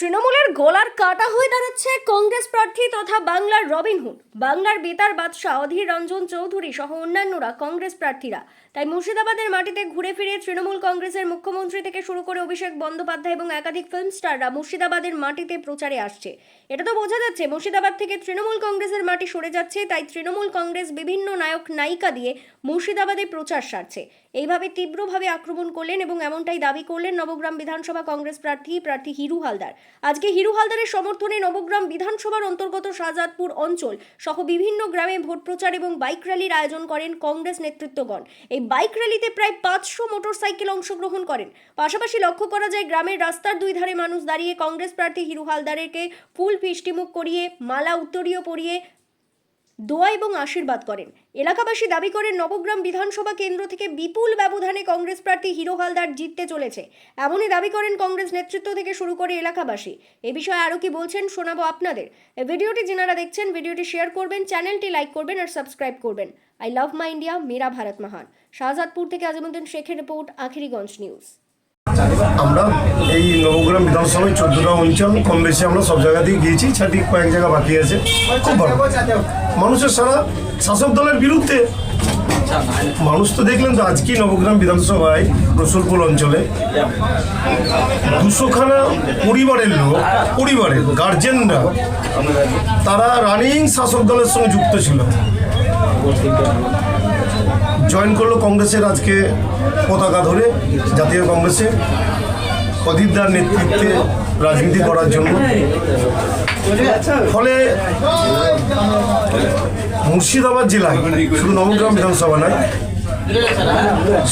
তৃণমূলের গলার কাটা হয়ে দাঁড়াচ্ছে কংগ্রেস প্রার্থী তথা বাংলার রবিনহুড বাংলার বেতার বাদশাহ অধীর রঞ্জন চৌধুরী সহ অন্যান্যরা কংগ্রেস প্রার্থীরা। তাই মুর্শিদাবাদের মাটিতে ঘুরে ফিরে তৃণমূল কংগ্রেসের মুখ্যমন্ত্রী থেকে শুরু করে অভিষেক বন্দ্যোপাধ্যায় এবং একাধিক ফিল্ম স্টাররা মুর্শিদাবাদের মাটিতে প্রচারে আসছে। এটা তো বোঝা যাচ্ছে মুর্শিদাবাদ থেকে তৃণমূল কংগ্রেসের মাটি সরে যাচ্ছে। তাই তৃণমূল কংগ্রেস বিভিন্ন নায়ক নায়িকা দিয়ে মুর্শিদাবাদে প্রচার সারছে। এইভাবে তীব্রভাবে আক্রমণ করলেন এবং এমনটাই দাবি করলেন নবগ্রাম বিধানসভা কংগ্রেস প্রার্থী হিরু হালদার। আজকে হিরু হালদারের সমর্থনে নবগ্রাম বিধানসভার অন্তর্গত শাহজাদপুর অঞ্চল সহ বিভিন্ন গ্রামে ভোট প্রচার এবং বাইক র্যালির আয়োজন করেন কংগ্রেস নেতৃত্বগণ। এই বাইক র্যালিতে প্রায় 500 মোটরসাইকেল অংশগ্রহণ করেন। পাশাপাশি লক্ষ্য করা যায় গ্রামের রাস্তার দুই ধারে মানুষ দাঁড়িয়ে কংগ্রেস প্রার্থী হিরু হালদারকে ফুল মিষ্টিমুখ করিয়ে মালা উত্তরীয় পরিয়ে দোয়া এবং আশীর্বাদ করেন। এলাকাবাসী দাবি করেন নবগ্রাম বিধানসভা কেন্দ্র থেকে বিপুল ব্যবধানে কংগ্রেস প্রার্থী হিরু হালদার জিততে চলেছে। এমনই দাবি করেন কংগ্রেস নেতৃত্ব থেকে শুরু করে এলাকাবাসী। এ বিষয়ে আরও কি বলছেন শোনাবো আপনাদের। এই ভিডিওটি যারা দেখছেন ভিডিওটি শেয়ার করবেন, চ্যানেলটি লাইক করবেন আর সাবস্ক্রাইব করবেন। আই লাভ মাই ইন্ডিয়া, মেরা ভারত মহান। শাহজাদপুর থেকে আজিমুদ্দিন শেখের রিপোর্ট, আখিরিগঞ্জ নিউজ। আমরা এই নবগ্রাম বিধানসভায় 14টা অঞ্চল কম বেশি আমরা সব জায়গাতেই গিয়েছি, ছাড়ি কয়েক জায়গা বাকি আছে। খুব ভালো মানুষের সারা শাসক দলের বিরুদ্ধে মানুষ তো দেখলেন তো আজকে নবগ্রাম বিধানসভায় রসুলপুর অঞ্চলে 200খানা পরিবারের লোক, পরিবারের গার্জেনরা তারা রানিং শাসক দলের সঙ্গে যুক্ত ছিল, জয়েন করলো কংগ্রেসের আজকে পতাকা ধরে জাতীয় কংগ্রেসে অধীরদার নেতৃত্বে রাজনীতি করার জন্য। ফলে মুর্শিদাবাদ জেলায় শুধু নবগ্রাম বিধানসভা নয়,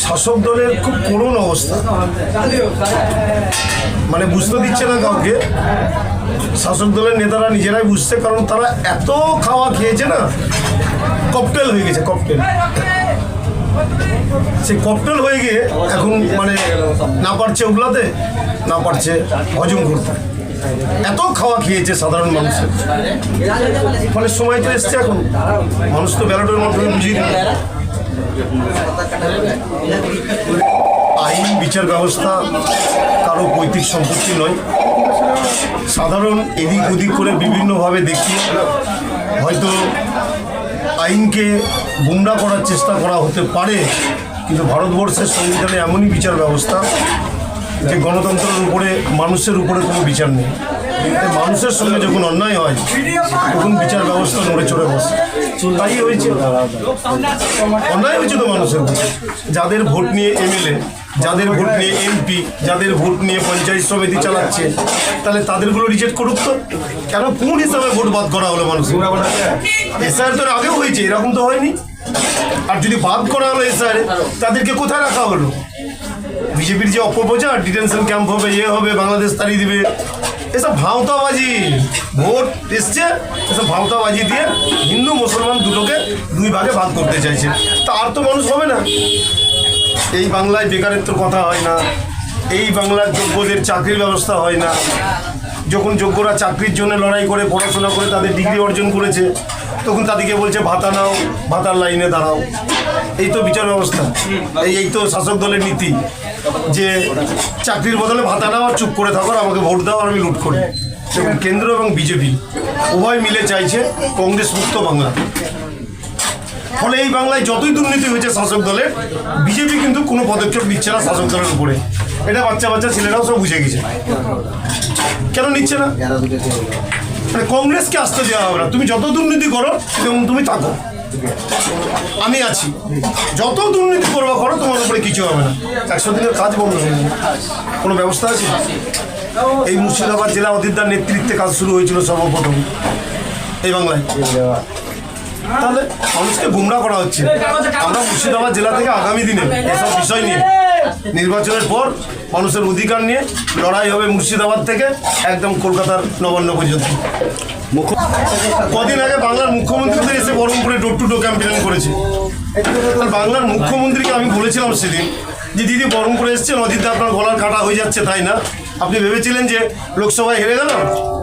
শাসক দলের খুব করুণ অবস্থা, মানে বুঝতে দিচ্ছে না কাউকে। শাসক দলের নেতারা নিজেরাই বুঝছে, কারণ তারা এত খাওয়া খেয়েছে না, ককটেল হয়ে গেছে। ককটেল সে ককটেল হয়ে গিয়ে এখন মানে না পারছে উগলাতে, না পারছে হজম করতে, এত খাওয়া খেয়েছে সাধারণ মানুষের। ফলে সময় তো এসছে, এখন মানুষ তো ব্যালটের মাধ্যমে বুঝিয়ে দিল। আইন বিচার ব্যবস্থা কারো পৈতৃক সম্পত্তি নয়। সাধারণ এদিক ওদিক করে বিভিন্নভাবে দেখি হয়তো আইনকে গুমরা করার চেষ্টা করা হতে পারে, কিন্তু ভারতবর্ষের সংবিধানে এমনই বিচার ব্যবস্থা যে গণতন্ত্রের উপরে, মানুষের উপরে কোনো বিচার নেই। মানুষের সঙ্গে যখন অন্যায় হয় তখন বিচার ব্যবস্থা নড়ে চড়ে বসে। তাই হয়েছে, অন্যায় হয়েছে তো মানুষের উপরে। যাদের ভোট নিয়ে এমএলএ, যাদের ভোট নিয়ে এমপি, যাদের ভোট নিয়ে পঞ্চায়েত সমিতি চালাচ্ছে, তাহলে তাদেরগুলো রিজেক্ট করুক তো। কেন কোন হিসাবে ভোট বাদ করা হলো মানুষের? এসআইআর তো আগেও হয়েছে, এরকম তো হয়নি। আর যদি বাদ করা হলো এসআইআর, তাদেরকে কোথায় রাখা হলো? বিজেপির যে অপপ্রচার, ডিটেনশন ক্যাম্প হবে, হবে, বাংলাদেশ তাড়িয়ে দিবে, এসব ভাওতাবাজি। ভোট এসছে, এসব ভাওতাবাজি দিয়ে হিন্দু মুসলমান দুটোকে দুই ভাগে ভাগ করতে চাইছে। তা আর তো মানুষ হবে না। এই বাংলায় বেকারত্বের কথা হয় না, এই বাংলার যোগ্যদের চাকরির ব্যবস্থা হয় না। যখন যোগ্যরা চাকরির জন্য লড়াই করে পড়াশোনা করে তাদের ডিগ্রি অর্জন করেছে, তখন তাদেরকে বলছে ভাতা নাও, ভাতার লাইনে দাঁড়াও। এই তো বিচার ব্যবস্থা, এই তো শাসক দলের নীতি যে চাকরির বদলে ভাতা নাও আর চুপ করে থাকো, আমাকে ভোট দাও আর আমি লুট করি। এবং কেন্দ্র এবং বিজেপি উভয় মিলে চাইছে কংগ্রেস মুক্ত বাংলা। ফলে এই বাংলায় যতই দুর্নীতি হয়েছে শাসক দলের, বিজেপি কিন্তু কোনো পদক্ষেপ নিচ্ছে না শাসক দলের উপরে। এটা বাচ্চা বাচ্চা ছেলেরাও সব বুঝে গেছে। কেন নিচ্ছে না? মানে কংগ্রেসকে আসতে দেওয়া হবে না। তুমি যত দুর্নীতি করো এবং তুমি থাকো, আমি আছি। যত দুর্নীতি করবো করো, তোমার উপরে কিছু হবে না। 100 দিনের কাজ বন্ধ হয়ে যাবে। কোনো ব্যবস্থা আছে? এই মুর্শিদাবাদ জেলা অধীরদার নেতৃত্বে কাজ শুরু হয়েছিল সর্বপ্রথম এই বাংলায়। তাহলে মানুষকে গুমরা করা হচ্ছে। আমরা মুর্শিদাবাদ জেলা থেকে আগামী দিনে এসব বিষয় নিয়ে নির্বাচনের পর মানুষের অধিকার নিয়ে লড়াই হবে মুর্শিদাবাদ থেকে একদম কলকাতার নবান্ন পর্যন্ত। কদিন আগে বাংলার মুখ্যমন্ত্রী এসে বহরমপুরে ডোর টু ডোর ক্যাম্পেইন করেছে। বাংলার মুখ্যমন্ত্রীকে আমি বলেছিলাম সেদিন যে দিদি বহরমপুরে এসছেন, অদিতে আপনার গলার কাটা হয়ে যাচ্ছে, তাই না? আপনি ভেবেছিলেন যে লোকসভায় হেরে গেল,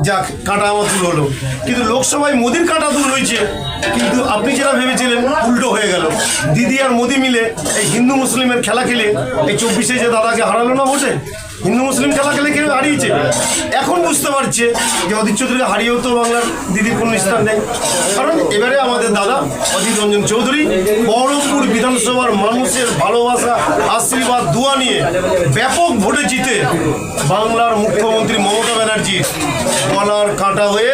যাক কাটা আমার দূর হলো, কিন্তু লোকসভায় মোদির কাটা দূর হয়েছে, কিন্তু আপনি যেটা ভেবেছিলেন উল্টো হয়ে গেল। দিদি আর মোদি মিলে এই হিন্দু মুসলিমের খেলা খেলে এই 24-এ যে দাদাকে হারালো না ভোটে, হিন্দু মুসলিম খেলা খেলে কেউ হারিয়েছে। নিচে। এখন বুঝতে পারছে যে অধীর চৌধুরীকে হারিয়েও তো বাংলার দিদির কোনো স্থান নেই। কারণ এবারে আমাদের দাদা অধীর রঞ্জন চৌধুরী বহরমপুর বিধানসভার মানুষের ভালোবাসা, আশীর্বাদ, দোয়া নিয়ে ব্যাপক ভোটে জিতে বাংলার মুখ্যমন্ত্রী মমতা ব্যানার্জি গলার কাঁটা হয়ে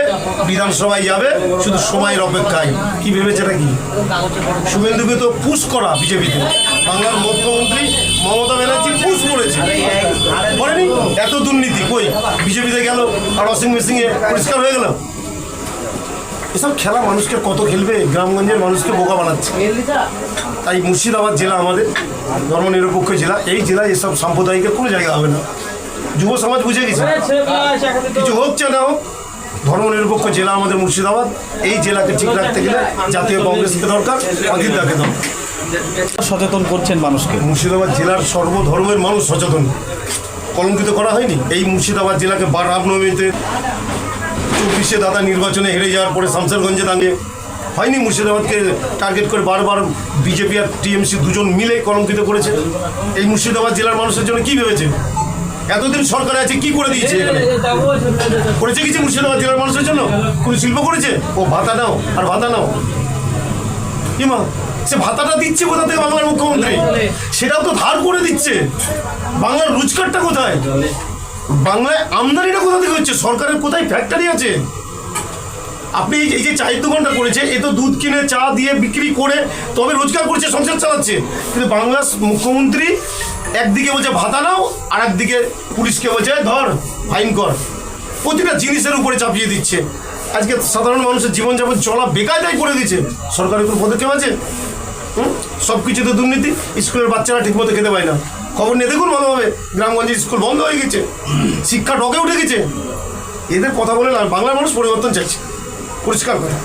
বিধানসভায় যাবে, শুধু সময়ের অপেক্ষায়। কি ভেবেছে নাকি? শুভেন্দুকে তো পুশ করা বিজেপিতে, বাংলার মুখ্যমন্ত্রী মমতা ব্যানার্জি পুশ করেছে, বলেনি? এত দুর্নীতি কই? বিজেপিতে গেল আর ওয়াশিং মেশিনে পরিষ্কার হয়ে গেল। এসব খেলা মানুষকে কত খেলবে? গ্রামগঞ্জের মানুষকে বোকা বানাচ্ছে। তাই মুর্শিদাবাদ জেলা আমাদের ধর্মনিরপেক্ষ জেলা, এই জেলায় এসব সাম্প্রদায়িকের কোনো জায়গা হবে না। যুব সমাজ বুঝে গেছে, কিছু হোক চা না হোক, ধর্মনিরপেক্ষ জেলা আমাদের মুর্শিদাবাদ। এই জেলাকে ঠিক রাখতে গেলে জাতীয় কংগ্রেসকে দরকার, অধীরদাকে দরকার। সচেতন করছেন মানুষকে? মুর্শিদাবাদ জেলার সর্বধর্মের মানুষ সচেতন। কলঙ্কিত করা হয়নি এই মুর্শিদাবাদ জেলাকে। রামনবমীতে 24-এ দাদা নির্বাচনে হেরে যাওয়ার পরে শামসেরগঞ্জে দাঁড়িয়ে হয়নি, মুর্শিদাবাদকে টার্গেট করে বারবার বিজেপি আর টিএমসি দুজন মিলে কলঙ্কিত করেছে। এই মুর্শিদাবাদ জেলার মানুষের জন্য কি ভেবেছে? এতদিন সরকারে আছে, কি করে দিয়েছে? এখানে করেছে কিছু মুর্শিদাবাদ জেলার মানুষের জন্য? কোনো শিল্প করেছে? ও ভাতা নাও আর ভাতা নাও, কি মা? সে ভাতাটা দিচ্ছে কোথা থেকে? বাংলার মুখ্যমন্ত্রী সেটাও তো ধার করে দিচ্ছে। বাংলার রোজগারটা কোথায়? বাংলায় আমদানিটা কোথা থেকে হচ্ছে? সরকারের কোথায় ফ্যাক্টরি আছে? আপনি এই যে চায়ের দোকানটা করেছে, এ তো দুধ কিনে চা দিয়ে বিক্রি করে তবে রোজগার করছে, সংসার চালাচ্ছে। কিন্তু বাংলার মুখ্যমন্ত্রী একদিকে বলছে ভাতা নাও, আর একদিকে পুলিশকে বলছে ধর ফাইন কর। প্রতিটা জিনিসের উপরে চাপিয়ে দিচ্ছে। আজকে সাধারণ মানুষের জীবনযাপন চলা বেকায়দায় করে দিচ্ছে। সরকারের কোনো পদক্ষেপ আছে? সব কিছুতে দুর্নীতি। স্কুলের বাচ্চারা ঠিকমতো খেতে পায় না। খবর নিয়ে দেখুন ভালোভাবে, গ্রামগঞ্জের স্কুল বন্ধ হয়ে গেছে, শিক্ষা ঢকে উঠে গেছে। এদের কথা বলে না, বাংলার মানুষ পরিবর্তন চাইছে, পরিষ্কার করে।